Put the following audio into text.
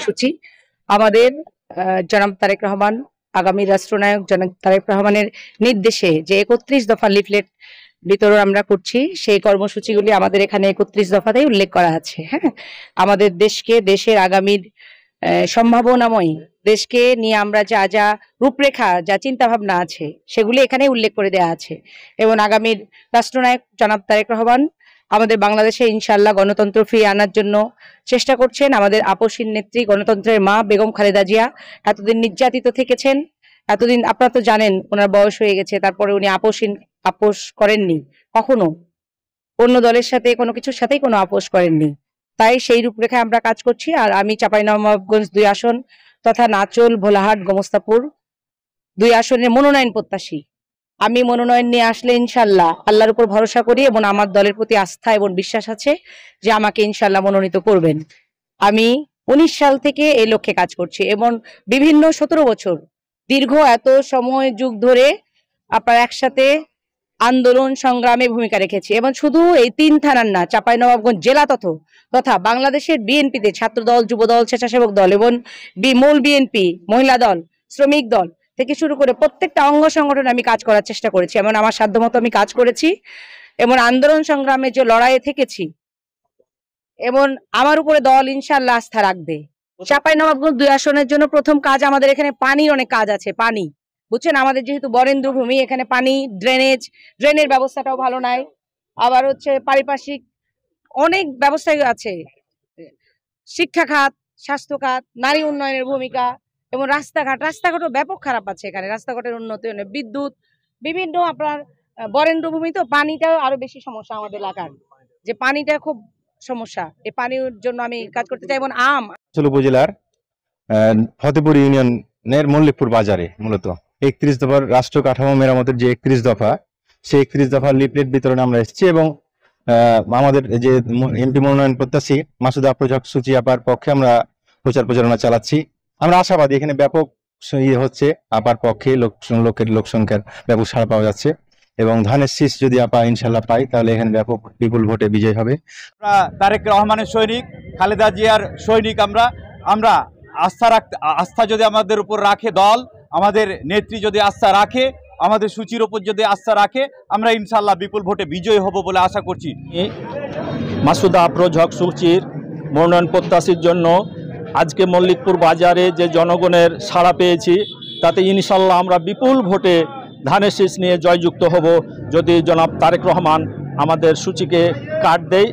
সূচি আমাদের জনাব তারেক রহমান, আগামী রাষ্ট্রনায়ক জনাব তারেক রহমানের নির্দেশে যে 31 দফা লিফলেট বিতরণ আমরা করছি, সেই কর্মসূচিগুলি আমাদের এখানে 31 দফাতেই উল্লেখ করা আছে। হ্যাঁ, আমাদের দেশকে, দেশের আগামীর সম্ভাবনাময় দেশকে নিয়ে আমরা যা যা রূপরেখা, যা চিন্তা ভাবনা আছে, সেগুলি এখানে উল্লেখ করে দেওয়া আছে। এবং আগামীর রাষ্ট্রনায়ক জনাব তারেক রহমান আমাদের বাংলাদেশে ইনশাআল্লাহ গণতন্ত্র ফিরিয়ে আনার জন্য চেষ্টা করছেন। আমাদের আপসহীন নেত্রী, গণতন্ত্রের মা বেগম খালেদা জিয়া এতদিন নির্যাতিত থেকেছেন, এতদিন আপনারা তো জানেন ওনার বয়স হয়ে গেছে, তারপরে উনি আপোষ করেননি কখনো, অন্য দলের সাথে কোনো কিছুর সাথেই কোনো আপোষ করেননি। তাই সেই রূপরেখায় আমরা কাজ করছি। আর আমি চাঁপাইনবাবগঞ্জ 2 আসন তথা নাচল, ভোলাহাট, গোমস্তাপুর 2 আসনের মনোনয়ন প্রত্যাশী। আমি মনোনয়ন নিয়ে আসলে ইনশাল্লাহ আল্লাহর উপর ভরসা করি এবং আমার দলের প্রতি আস্থা এবং বিশ্বাস আছে যে আমাকে ইনশাল্লাহ মনোনীত করবেন। আমি 19 সাল থেকে এই লক্ষ্যে কাজ করছি এবং বিভিন্ন 17 বছর দীর্ঘ এত সময় যুগ ধরে আপনার একসাথে আন্দোলন সংগ্রামে ভূমিকা রেখেছি। এবং শুধু এই 3 থানার না, চাঁপাইনবাবগঞ্জ জেলা তথা বাংলাদেশের বিএনপিতে ছাত্র দল, যুব দল, স্বেচ্ছাসেবক দল এবং মূল বিএনপি, মহিলা দল, শ্রমিক দল থেকে শুরু করে প্রত্যেকটা অঙ্গ সংগঠনে আমি কাজ করার চেষ্টা করেছি এবং আমার সাধ্যমতো আমি কাজ করেছি এবং আন্দোলন সংগ্রামে যে লড়াইয়ে থেকেছি এবং আমার উপরে দল ইনশাআল্লাহ আস্থা রাখবে। চাঁপাইনবাবগঞ্জ 2 আসনের জন্য প্রথম কাজ, আমাদের এখানে পানির অনেক কাজ আছে। পানি বুঝছেন, আমাদের যেহেতু বরেন্দ্র ভূমি, এখানে পানি, ড্রেনের ব্যবস্থাটাও ভালো নাই। আবার হচ্ছে পারিপার্শ্বিক অনেক ব্যবস্থাই আছে, শিক্ষা খাত, স্বাস্থ্য খাত, নারী উন্নয়নের ভূমিকা এবং রাস্তাঘাটও ব্যাপক খারাপ আছে এখানে। রাস্তাঘাটের উন্নতি, বিদ্যুৎ, বিভিন্ন আপনার বরেন্দ্র ভূমি, তো পানিটাও আরো বেশি সমস্যা আমাদের এলাকার, যে পানিটা খুব সমস্যা। এই পানির জন্য আমি কাজ করতে চাই। এবং উপজেলার ফতেপুর ইউনিয়নের মল্লিকপুর বাজারে মূলত 31 দফার রাষ্ট্র কাঠামো মেরামতের যে 31 দফা, সেই 31 দফার লিফলেট বিতরণে আমরা এসেছি এবং আমাদের যে এমপি মনোনয়ন প্রত্যাশী মাসুদা আফরোজ হক সূচি আপার পক্ষে আমরা প্রচার প্রচারণা চালাচ্ছি। আমরা আশাবাদী এখানে ব্যাপক হচ্ছে, আপার পক্ষে লোক সংখ্যার ব্যাপক সাড়া পাওয়া যাচ্ছে এবং ধানের শীষ যদি আপা ইনশাল্লাহ পাই তাহলে এখানে ব্যাপক বিপুল ভোটে বিজয় হবে। আমরা তারেক রহমানের সৈনিক, খালেদা জিয়ার সৈনিক। আমরা আস্থা যদি আমাদের উপর রাখে দল, আমাদের নেত্রী যদি আস্থা রাখে, আমাদের সূচির উপর যদি আস্থা রাখে, আমরা ইনশাল্লাহ বিপুল ভোটে বিজয়ী হব বলে আশা করছি। মাসুদা আফরোজ হক সূচির মনোনয়ন প্রত্যাশীর জন্য আজকে মল্লিকপুর বাজারে যে জনগণের সাড়া পেয়েছি, তাতে ইনশাল্লাহ আমরা বিপুল ভোটে ধানের শীষ নিয়ে জয়যুক্ত হব যদি জনাব তারেক রহমান আমাদের সূচিকে কাট দেয়।